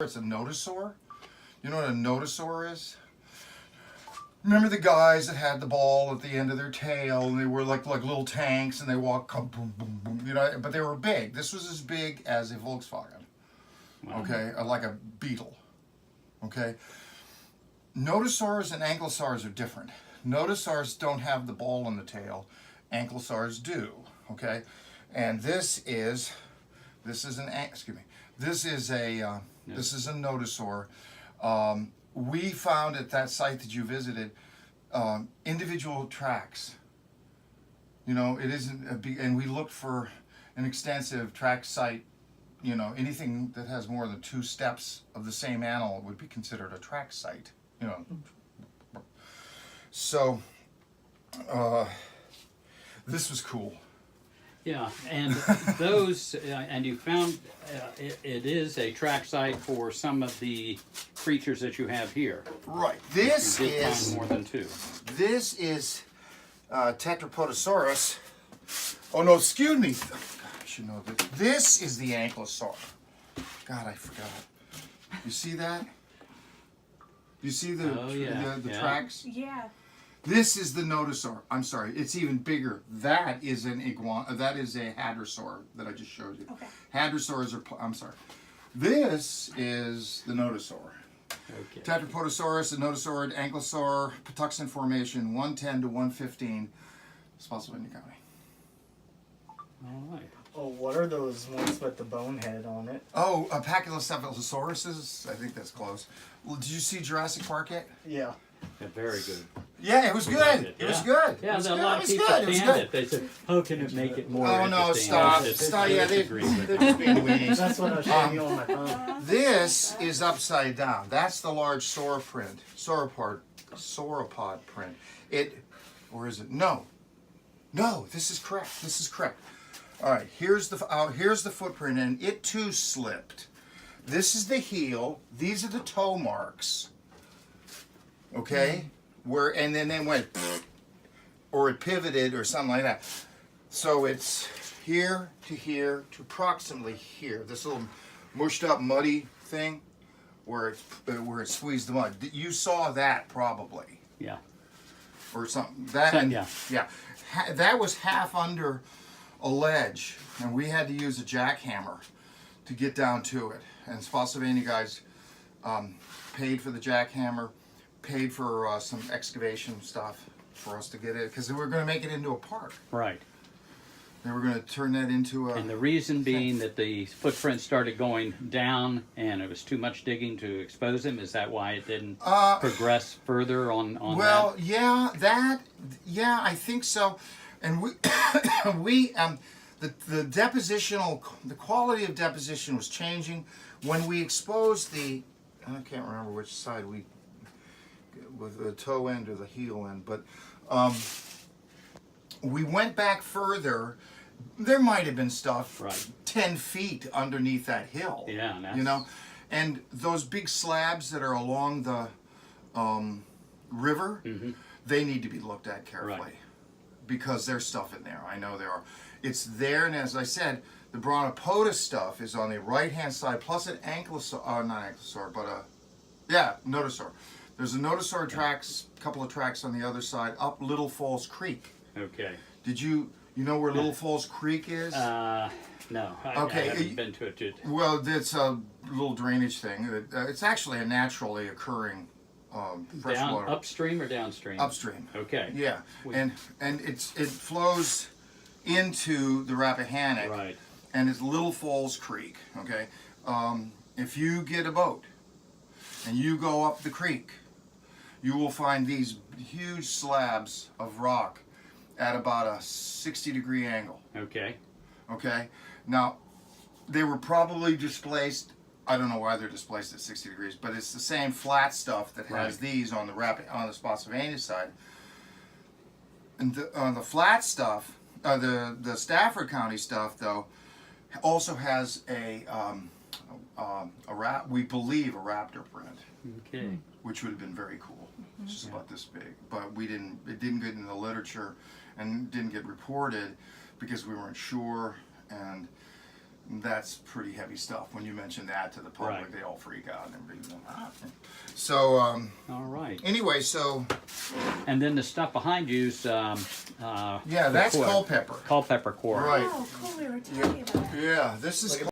It's a notosaur. You know what a notosaur is? Remember the guys that had the ball at the end of their tail, and they were like little tanks, and they walk boom, boom, boom, you know, but they were big. This was as big as a Volkswagen, okay, like a Beetle, okay. Notosaurs and ankylosaurs are different. Notosaurs don't have the ball in the tail. Ankylosaurs do, okay. And this is a this is a notosaur. We found at that site that you visited individual tracks. You know, it isn't a big, and we looked for an extensive track site. You know, anything that has more than 2 steps of the same animal would be considered a track site. You know, so this was cool. Yeah, and those, and you found it is a track site for some of the creatures that you have here. Right. This You did is find more than 2. This is Tetrapodosaurus. Oh no, excuse me. Oh, God, I should know this. This is the ankylosaur. God, I forgot. You see that? You see the tracks? Yeah. This is the notosaur. I'm sorry, it's even bigger. That is an iguana. That is a hadrosaur that I just showed you. Okay. Hadrosaurs are. I'm sorry. This is the notosaur. Okay. Tetrapodosaurus, the notosaurid, ankylosaur, Patuxent formation, 110 to 115, Spotsylvania County. All right. Oh, what are those ones with the bone head on it? Oh, Pachycephalosaurus. I think that's close. Well, did you see Jurassic Park yet? Yeah. Yeah, very good. Yeah, it was good. It was good. Yeah, It was a good. lot It of was people good. It was stand good. it. They said, "How can it make it more Oh interesting?" no! Stop! I just Stop! Yeah, disagree with they're that. just being weenies. That's what I was showing you on my phone. This is upside down. That's the large sauropod print. Or is it? No. This is correct. This is correct. All right. Here's the footprint, and it too slipped. This is the heel. These are the toe marks. Okay. And then they went, or it pivoted, or something like that. So it's here to approximately here. This little mushed up, muddy thing, where it squeezed the mud. You saw that probably, Yeah. or something. Yeah. That was half under a ledge, and we had to use a jackhammer to get down to it. And Spotsylvania guys paid for the jackhammer, paid for some excavation stuff for us to get it, because we were going to make it into a park. Right. They were going to turn that into a... And the reason being that the footprint started going down and it was too much digging to expose him. Is that why it didn't progress further on well, that? yeah, I think so. And the depositional, the quality of deposition was changing when we exposed I can't remember which side with the toe end or the heel end, but we went back further. There might have been stuff 10 feet underneath that hill. Yeah, that's... you know, and those big slabs that are along the river, they need to be looked at carefully, because there's stuff in there. I know there are. It's there, and as I said, the Brontopoda stuff is on the right-hand side, plus an ankylosaur, not ankylosaur, but notosaur. There's a notosaur tracks, a couple of tracks on the other side, up Little Falls Creek. Okay. Did you know where Little Falls Creek is? No. I haven't been to it. Well, it's a little drainage thing. It's actually a naturally occurring freshwater. Upstream or downstream? Upstream. Okay. Yeah, and it flows into the Rappahannock. Right. And it's Little Falls Creek. Okay. If you get a boat and you go up the creek, you will find these huge slabs of rock at about a 60-degree angle. Okay. Okay. Now, they were probably displaced. I don't know why they're displaced at 60 degrees, but it's the same flat stuff that has these on the Spotsylvania side. And on the flat stuff, the Stafford County stuff, though, also has we believe a raptor print. Okay. Which would have been very cool. It's just about this big, but it didn't get in the literature and didn't get reported because we weren't sure. And That's pretty heavy stuff. When you mention that to the public, Right. they all freak out and everything. So All right. anyway, so And then the stuff behind you's yeah, the that's core- Culpeper. Culpeper core. Right. Oh, cool. We were talking about that. Yeah, this is